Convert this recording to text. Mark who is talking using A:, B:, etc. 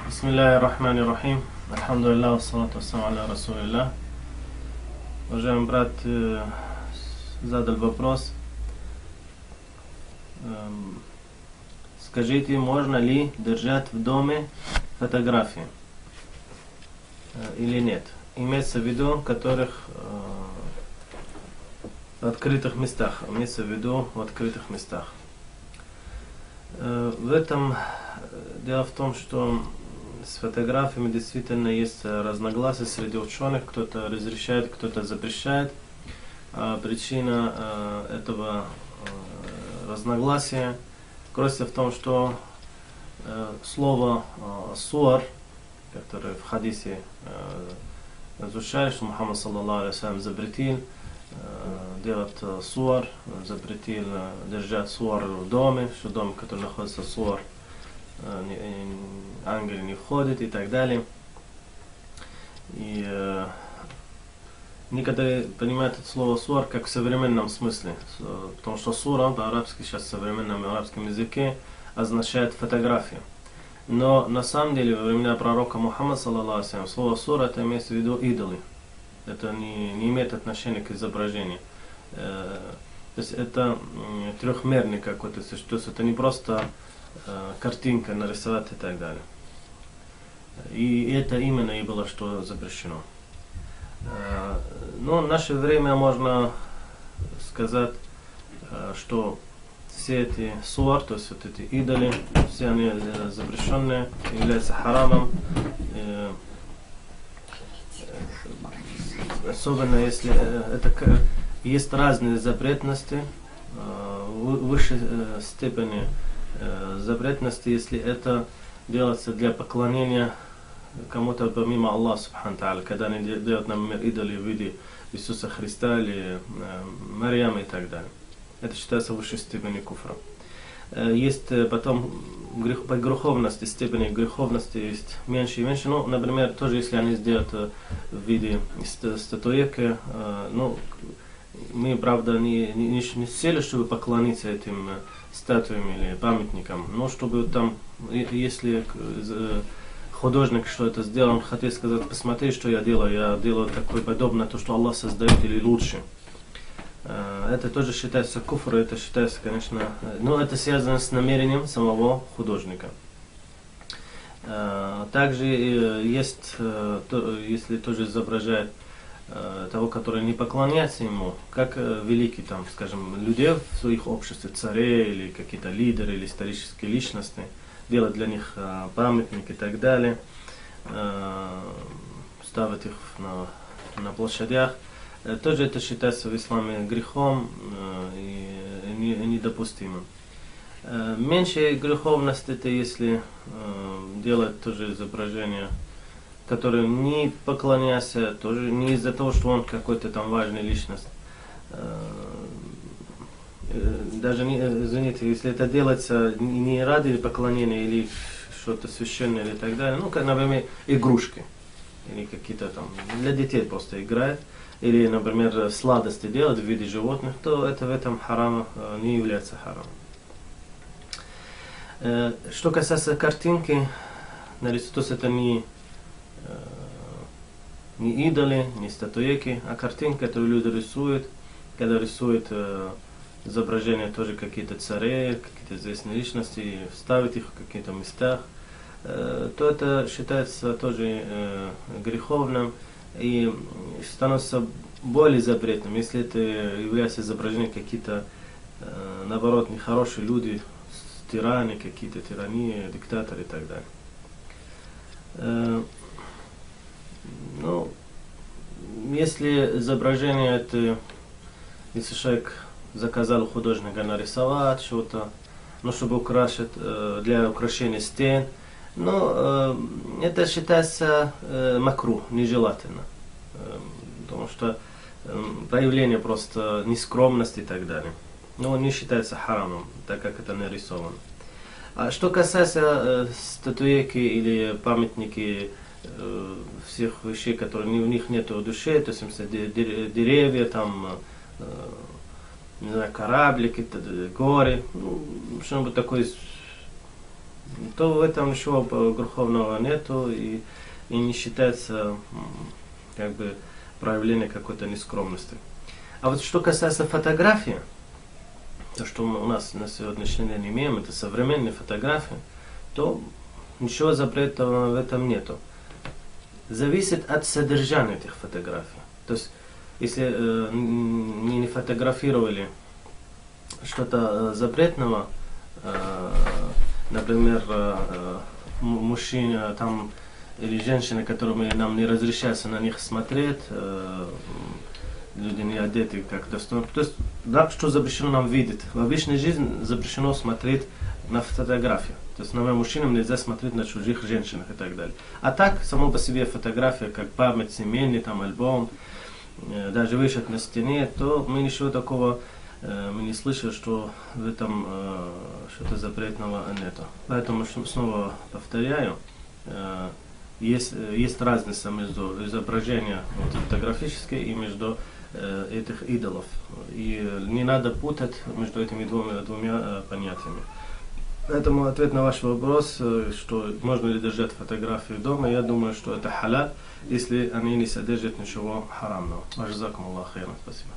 A: Бисмиллахи рахмани рахим. Альхамдулиллах, вассалату вассаламу аля расулиллах. Уважаемый брат задал вопрос. Скажите, можно ли держать в доме фотографии или нет? Имеется в виду, которых в открытых местах. Имеется в виду в открытых местах. В этом дело в том, что с фотографиями действительно есть разногласия среди ученых. Кто-то разрешает, кто-то запрещает. Причина этого разногласия кроется в том, что слово «суар», которое в хадисе изучали, что Мухаммад саллаллаху алейхи вассалям запретил делать суар, запретил держать суар в доме, что дом, в котором находится суар, ангел не входит и так далее. И некоторые понимают это слово суар как в современном смысле, потому что сура по-арабски сейчас в современном арабском языке означает фотографию. Но на самом деле во времена пророка Мухаммада саллаллаху алейхи вассалям слово сура это имеется в виду идолы. Это не имеет отношения к изображению. То есть это трехмерный какой-то, то есть это не просто картинка нарисовать и так далее. И это именно и было, что запрещено. Но в наше время можно сказать, что все эти суар, то есть вот эти идоли, все они запрещенные, являются харамом. Особенно если это есть разные запретности, высшей степени запретности, если это делается для поклонения кому-то помимо Аллаха субхану тааля, когда они делают, например, идоли в виде Иисуса Христа или Марьяма и так далее. Это считается высшей степенью куфра. Есть потом по греховности, степени греховности есть меньше и меньше. Ну, например, тоже если они сделают в виде статуэки, ну, мы, правда, не с целью, чтобы поклониться этим статуям или памятникам, но чтобы там, если художник что это сделал, он хотел сказать, посмотри, что я делаю такое подобное, то, что Аллах создает, или лучше. Это тоже считается куфр, это считается, конечно, но это связано с намерением самого художника. Также есть, если тоже изображает того, который не поклоняется ему, как великий, там, скажем, людей в своих обществах, царей или какие-то лидеры или исторические личности, делать для них памятник и так далее, ставить их на площадях. Тоже это считается в исламе грехом и недопустимым. Меньше греховность это если делать тоже изображение, которое не поклоняется, тоже не из-за того, что он какой-то там важная личность. Даже не, извините, если это делается не ради поклонения или что-то священное или так далее, ну, как, например, игрушки или какие-то там для детей просто играют. Или, например, сладости делать в виде животных, то это в этом харам не является харамом. Что касается картинки, то есть это не идолы, не статуэки, а картинка, которую люди рисуют, когда рисуют изображения тоже какие-то царей, какие-то известные личности, ставят их в каких-то местах, то это считается тоже греховным. И становится более запретным, если это является изображением какие-то, наоборот, нехорошие люди, тираны, какие-то тирании, диктаторы и так далее. Ну, если изображение это, если человек заказал у художника нарисовать что-то, ну, чтобы украшать, для украшения стен, но это считается макрух, нежелательно, потому что проявление просто нескромности и так далее. Но он не считается харамом, так как это нарисовано. А что касается статуэки или памятники, всех вещей, которые в них нет души, то есть деревья, там, не знаю, кораблики, горы, ну, что-нибудь такое то в этом ничего греховного нету и не считается как бы проявление какой-то нескромности. А вот что касается фотографии, то, что мы у нас на сегодняшний день имеем, это современные фотографии, то ничего запретного в этом нету. Зависит от содержания этих фотографий. То есть, если не фотографировали что-то запретного, например, мужчина там или женщина, которым нам не разрешается на них смотреть, люди не одеты как достойно. То есть, да, что запрещено нам видеть. В обычной жизни запрещено смотреть на фотографии. То есть, на мужчинам нельзя смотреть на чужих женщинах и так далее. А так, само по себе фотография, как память семейный, там альбом, даже вышит на стене, то мы ничего такого мы не слышали, что в этом что-то запретного нету. Поэтому снова повторяю, есть разница между изображением фотографической и между этих идолов. И не надо путать между этими двумя понятиями. Поэтому ответ на ваш вопрос, что можно ли держать фотографии дома, я думаю, что это халаль, если они не содержат ничего харамного. Ажзакум Аллах хайран. Спасибо.